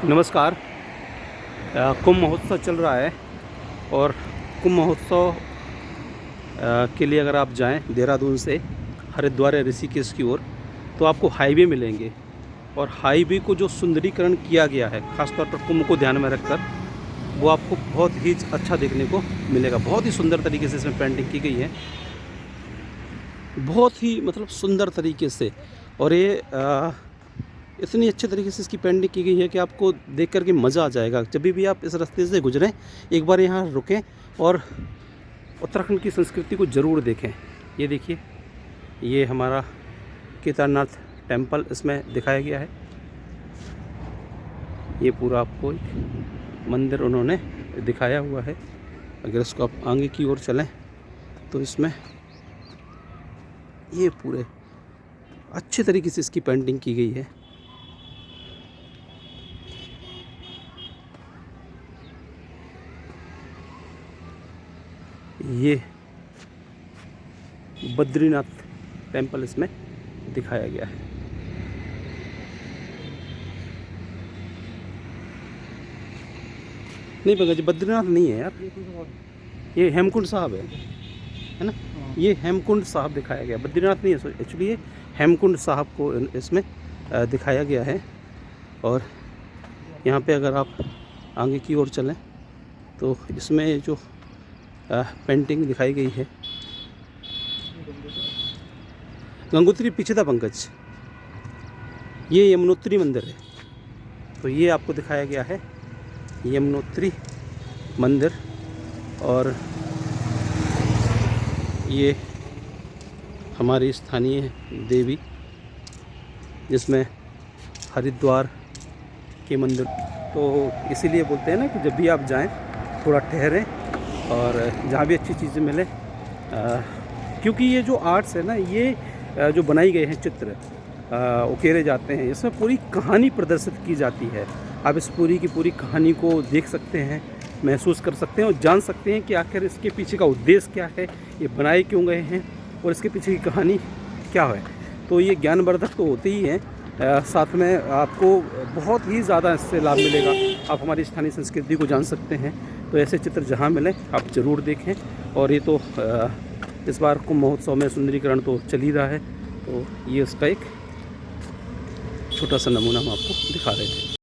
नमस्कार। कुंभ महोत्सव चल रहा है और कुंभ महोत्सव के लिए अगर आप जाएं देहरादून से हरिद्वार या ऋषिकेश की ओर तो आपको हाईवे मिलेंगे। और हाईवे को जो सुंदरीकरण किया गया है ख़ासतौर पर कुंभ को ध्यान में रखकर, वो आपको बहुत ही अच्छा देखने को मिलेगा। बहुत ही सुंदर तरीके से इसमें पेंटिंग की गई है, बहुत ही सुंदर तरीके से। और ये इतनी अच्छे तरीके से इसकी पेंटिंग की गई है कि आपको देख कर के मज़ा आ जाएगा। जब भी आप इस रास्ते से गुजरें एक बार यहाँ रुकें और उत्तराखंड की संस्कृति को ज़रूर देखें। ये देखिए, ये हमारा केदारनाथ टेम्पल इसमें दिखाया गया है। ये पूरा आपको एक मंदिर उन्होंने दिखाया हुआ है। अगर इसको आप आगे की ओर चलें तो इसमें ये पूरे अच्छे तरीके से इसकी पेंटिंग की गई है। ये बद्रीनाथ टेम्पल इसमें दिखाया गया है। नहीं भगत जी, बद्रीनाथ नहीं है यार, ये हेमकुंड साहब है ना। ये हेमकुंड साहब दिखाया गया, बद्रीनाथ नहीं है एक्चुअली। ये हेमकुंड साहब को इसमें दिखाया गया है। और यहाँ पे अगर आप आगे की ओर चलें तो इसमें जो पेंटिंग दिखाई गई है, गंगोत्री पीछे था पंकज, ये यमुनोत्री मंदिर है। तो ये आपको दिखाया गया है यमुनोत्री मंदिर। और ये हमारी स्थानीय देवी, जिसमें हरिद्वार के मंदिर, तो इसीलिए बोलते हैं ना कि जब भी आप जाएं थोड़ा ठहरें और जहाँ भी अच्छी चीज़ें मिलें। क्योंकि ये जो आर्ट्स है ना, ये जो बनाई गए हैं चित्र उकेरे जाते हैं, इसमें पूरी कहानी प्रदर्शित की जाती है। आप इस पूरी की पूरी कहानी को देख सकते हैं, महसूस कर सकते हैं और जान सकते हैं कि आखिर इसके पीछे का उद्देश्य क्या है, ये बनाए क्यों गए हैं और इसके पीछे की कहानी क्या है। तो ये ज्ञानवर्धक तो होते ही हैं, साथ में आपको बहुत ही ज़्यादा इससे लाभ मिलेगा। आप हमारी स्थानीय संस्कृति को जान सकते हैं। तो ऐसे चित्र जहाँ मिलें आप ज़रूर देखें। और ये तो इस बार कुंभ महोत्सव में सुंदरीकरण तो चल ही रहा है, तो ये उसका एक छोटा सा नमूना हम आपको दिखा रहे थे।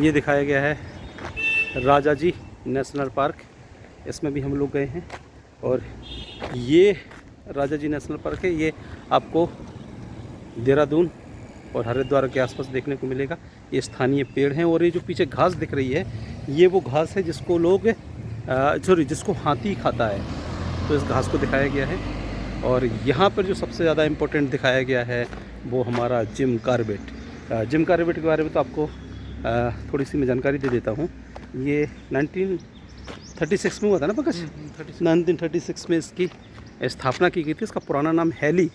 ये दिखाया गया है राजा जी नेशनल पार्क, इसमें भी हम लोग गए हैं। और ये राजा जी नेशनल पार्क है, ये आपको देहरादून और हरिद्वार के आसपास देखने को मिलेगा। ये स्थानीय पेड़ हैं और ये जो पीछे घास दिख रही है, ये वो घास है जिसको लोग जिसको हाथी खाता है, तो इस घास को दिखाया गया है। और यहाँ पर जो सबसे ज़्यादा इम्पोर्टेंट दिखाया गया है वो हमारा जिम कॉर्बेट। जिम कॉर्बेट के बारे में तो आपको थोड़ी सी मैं जानकारी दे देता हूँ। ये 1936 में हुआ था ना पकड़, 1936 में इसकी स्थापना की गई थी। इसका पुराना नाम हैली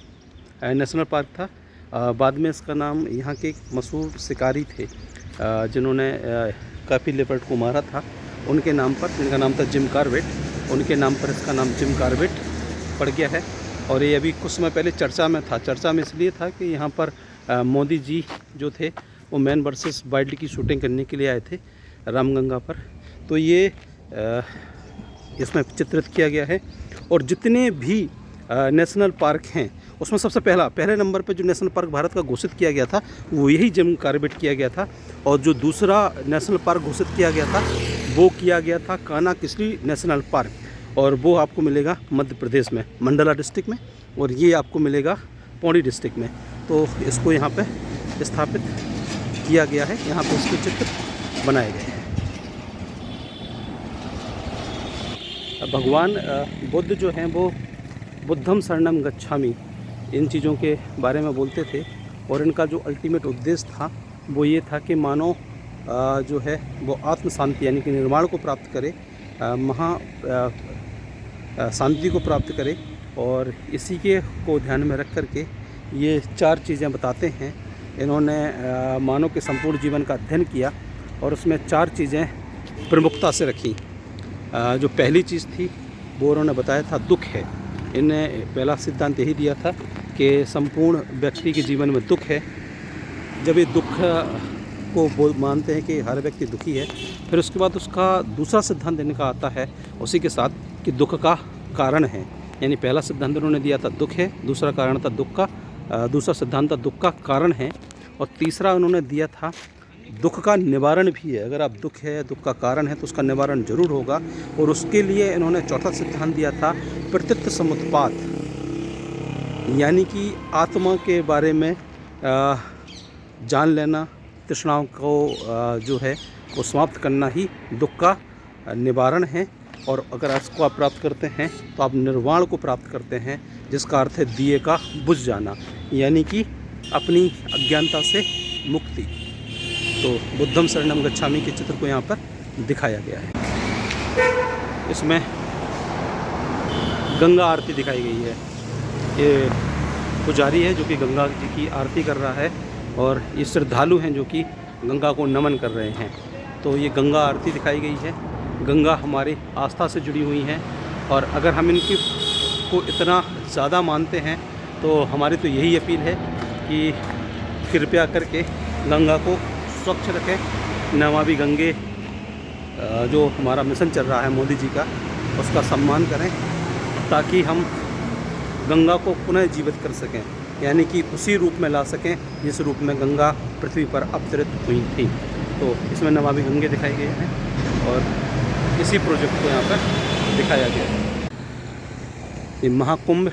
नेशनल पार्क था। बाद में इसका नाम, यहाँ के एक मशहूर शिकारी थे जिन्होंने काफ़ी लेपर्ड को मारा था, उनके नाम पर, जिनका नाम था जिम कॉर्बेट, उनके नाम पर इसका नाम जिम कॉर्बेट पड़ गया है। और ये अभी कुछ समय पहले चर्चा में था। चर्चा में इसलिए था कि यहाँ पर मोदी जी जो थे वो मैन वर्सेस वाइल्ड की शूटिंग करने के लिए आए थे रामगंगा पर। तो ये इसमें चित्रित किया गया है। और जितने भी नेशनल पार्क हैं उसमें सबसे पहले नंबर पे जो नेशनल पार्क भारत का घोषित किया गया था वो यही जिम कॉर्बेट किया गया था। और जो दूसरा नेशनल पार्क घोषित किया गया था वो किया गया था कान्हा-किसली नेशनल पार्क, और वो आपको मिलेगा मध्य प्रदेश में मंडला डिस्ट्रिक्ट में, और ये आपको मिलेगा पौड़ी डिस्ट्रिक्ट में। तो इसको यहाँ पे स्थापित किया गया है, यहाँ पे इसके चित्र बनाए गए हैं। भगवान बुद्ध जो हैं वो बुद्धम शरणम गच्छामि, इन चीज़ों के बारे में बोलते थे। और इनका जो अल्टीमेट उद्देश्य था वो ये था कि मानव जो है वो आत्म शांति यानी कि निर्वाण को प्राप्त करे, महा शांति को प्राप्त करे। और इसी के को ध्यान में रख कर के ये 4 चीज़ें बताते हैं। इन्होंने मानव के संपूर्ण जीवन का अध्ययन किया और उसमें 4 चीज़ें प्रमुखता से रखी। जो पहली चीज़ थी वो उन्होंने बताया था दुख है। इन्हें पहला सिद्धांत यही दिया था कि संपूर्ण व्यक्ति के जीवन में दुख है जब ये दुख को मानते हैं कि हर व्यक्ति दुखी है, फिर उसके बाद उसका दूसरा सिद्धांत देने का आता है उसी के साथ कि दुख का कारण है। यानी पहला सिद्धांत उन्होंने दिया था दुख है, दूसरा कारण था दुख का, दूसरा सिद्धांत था दुख का कारण है, और तीसरा उन्होंने दिया था दुख का निवारण भी है। अगर आप दुख है, दुख का कारण है, तो उसका निवारण जरूर होगा। और उसके लिए इन्होंने चौथा सिद्धांत दिया था प्रतीत समुत्पात, यानी कि आत्मा के बारे में जान लेना, तृष्णाओं को जो है वो समाप्त करना ही दुख का निवारण है। और अगर इसको आप प्राप्त करते हैं तो आप निर्वाण को प्राप्त करते हैं, जिसका अर्थ है दिए का बुझ जाना, यानी कि अपनी अज्ञानता से मुक्ति। तो बुद्धम शरणम गच्छामि के चित्र को यहाँ पर दिखाया गया है। इसमें गंगा आरती दिखाई गई है। ये पुजारी है जो कि गंगा जी की आरती कर रहा है, और ये श्रद्धालु हैं जो कि गंगा को नमन कर रहे हैं। तो ये गंगा आरती दिखाई गई है। गंगा हमारी आस्था से जुड़ी हुई हैं, और अगर हम इनकी को इतना ज़्यादा मानते हैं तो हमारी तो यही अपील है कि कृपया करके गंगा को स्वच्छ रखें। नमामि गंगे जो हमारा मिशन चल रहा है मोदी जी का, उसका सम्मान करें, ताकि हम गंगा को पुनः जीवित कर सकें, यानी कि उसी रूप में ला सकें जिस रूप में गंगा पृथ्वी पर अवतरित हुई थी। तो इसमें नमामि गंगे दिखाई गए हैं, और इसी प्रोजेक्ट को यहाँ पर दिखाया गया है। ये महाकुंभ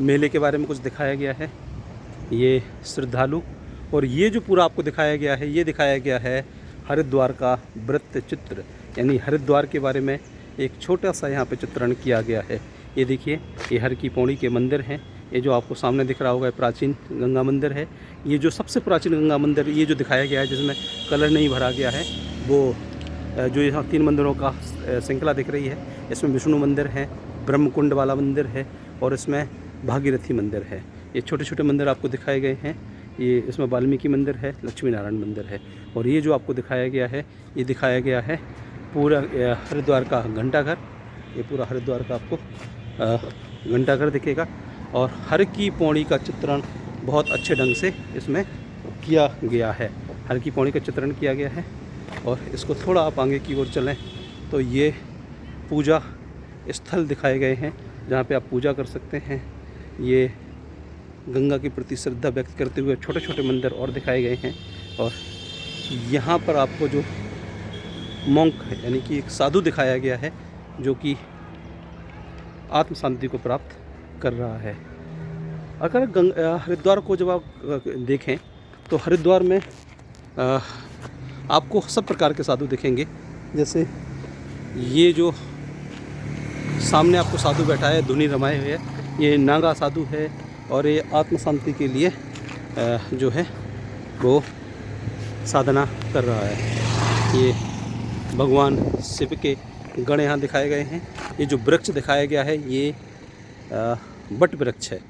मेले के बारे में कुछ दिखाया गया है, ये श्रद्धालु, और ये जो पूरा आपको दिखाया गया है, ये दिखाया गया है हरिद्वार का वृत्त चित्र, यानी हरिद्वार के बारे में एक छोटा सा यहाँ पे चित्रण किया गया है। ये देखिए, ये हर की पौड़ी के मंदिर हैं। ये जो आपको सामने दिख रहा होगा प्राचीन गंगा मंदिर है। ये जो सबसे प्राचीन गंगा मंदिर ये जो दिखाया गया है, जिसमें कलर नहीं भरा गया है, वो जो यहाँ 3 मंदिरों का श्रृंखला दिख रही है, इसमें विष्णु मंदिर है, ब्रह्मकुंड वाला मंदिर है, और इसमें भागीरथी मंदिर है। ये छोटे छोटे मंदिर आपको दिखाए गए हैं। ये इसमें वाल्मीकि मंदिर है, लक्ष्मी नारायण मंदिर है, और ये जो आपको दिखाया गया है, ये दिखाया गया है पूरा हरिद्वार का घंटाघर। ये पूरा हरिद्वार का आपको घंटाघर दिखेगा, और हर की पौड़ी का चित्रण बहुत अच्छे ढंग से इसमें किया गया है। हर की पौड़ी का चित्रण किया गया है। और इसको थोड़ा आप आगे की ओर चलें तो ये पूजा स्थल दिखाए गए हैं, जहाँ पे आप पूजा कर सकते हैं। ये गंगा के प्रति श्रद्धा व्यक्त करते हुए छोटे छोटे मंदिर और दिखाए गए हैं। और यहाँ पर आपको जो मॉन्क है, यानी कि एक साधु दिखाया गया है, जो कि आत्म शांति को प्राप्त कर रहा है। अगर हरिद्वार को जब आप देखें तो हरिद्वार में आपको सब प्रकार के साधु दिखेंगे। जैसे ये जो सामने आपको साधु बैठा है, धुनी रमाए हुए है, ये नागा साधु है, और ये आत्म शांति के लिए जो है वो साधना कर रहा है। ये भगवान शिव के गण यहाँ दिखाए गए हैं। ये जो वृक्ष दिखाया गया है, ये बट वृक्ष है,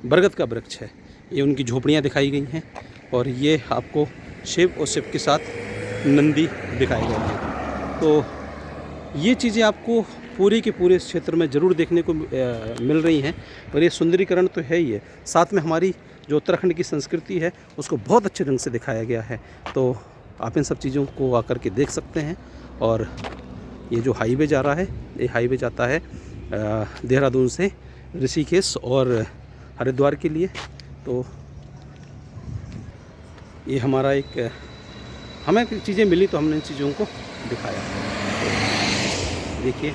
बरगद का वृक्ष है। ये उनकी झोपड़ियाँ दिखाई गई हैं, और ये आपको शिव और शिव के साथ नंदी दिखाए गए हैं। तो ये चीज़ें आपको पूरे के पूरे इस क्षेत्र में ज़रूर देखने को मिल रही हैं। और ये सुंदरीकरण तो है ही है, साथ में हमारी जो उत्तराखंड की संस्कृति है उसको बहुत अच्छे ढंग से दिखाया गया है। तो आप इन सब चीज़ों को आकर के देख सकते हैं। और ये जो हाईवे जा रहा है, ये हाईवे जाता है देहरादून से ऋषिकेश और हरिद्वार के लिए। तो ये हमारा एक हमें चीज़ें मिली तो हमने इन चीज़ों को दिखाया। तो देखिए,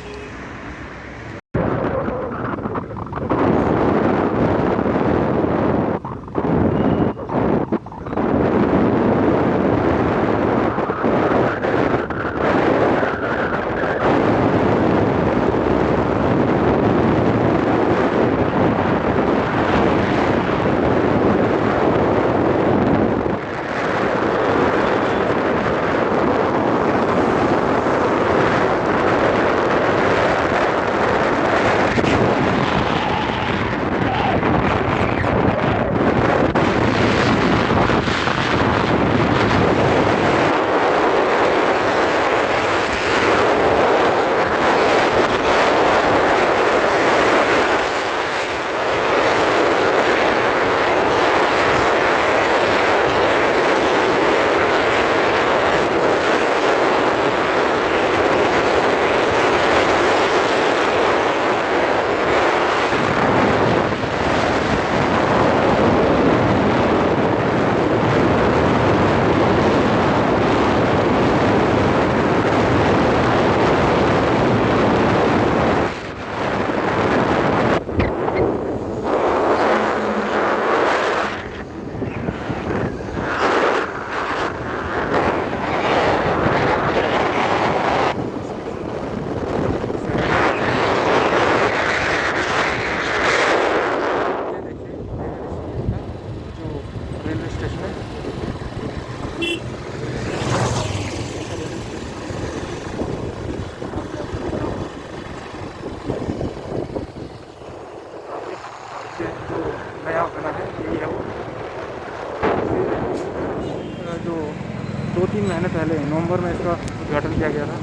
2-3 महीने पहले नवंबर में इसका उद्घाटन किया गया था।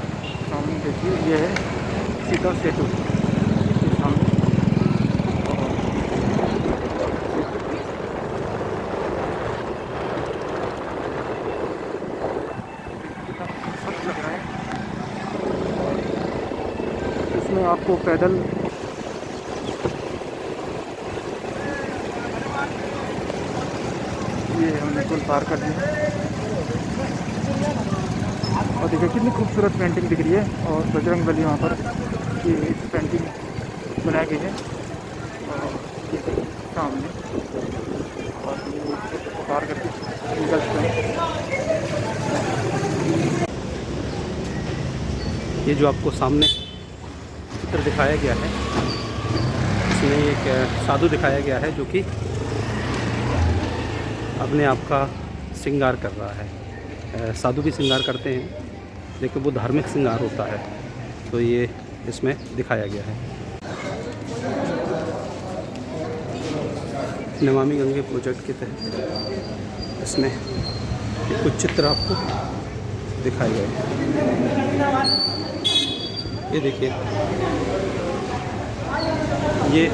सामने देखिए ये है सीता सेतु इसके सामने। स्वच्छ लग रहा है। इसमें आपको पैदल ये हमने पुल पार कर दिया और देखिए कितनी खूबसूरत पेंटिंग दिख रही है और बजरंगबली वहाँ पर ये पेंटिंग बनाई गई है और ये सामने और ये पार करके निकल चुके हैं। ये जो आपको सामने चित्र दिखाया गया है, इसमें एक साधु दिखाया गया है जो कि अपने आप का श्रृंगार कर रहा है। साधु भी श्रृंगार करते हैं लेकिन वो धार्मिक श्रृंगार होता है, तो ये इसमें दिखाया गया है। नमामि गंगे प्रोजेक्ट के तहत इसमें कुछ चित्र आपको दिखाए गए हैं। ये देखिए, ये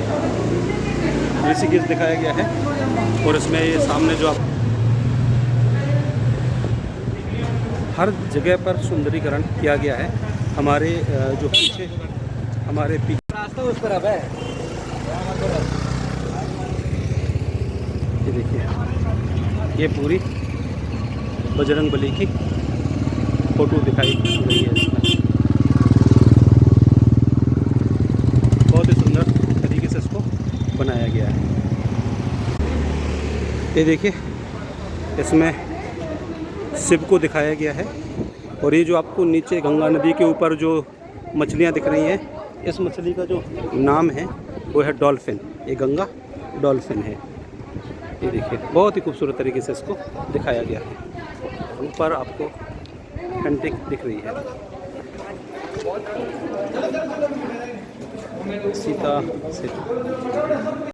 ऋषिकेश दिखाया गया है और इसमें ये सामने जो आप हर जगह पर सुंदरीकरण किया गया है। हमारे जो पीछे हमारे रास्ता उस तरफ है। ये देखिए, ये पूरी बजरंगबली की फोटो दिखाई गई है इसमें। बहुत ही सुंदर तरीके से इसको बनाया गया है। ये देखिए, इसमें शिव को दिखाया गया है और ये जो आपको नीचे गंगा नदी के ऊपर जो मछलियाँ दिख रही हैं, इस मछली का जो नाम है वो है डॉल्फिन। ये गंगा डॉल्फिन है। ये देखिए, बहुत ही खूबसूरत तरीके से इसको दिखाया गया है। ऊपर आपको पेंटिंग दिख रही है सीता सेतु।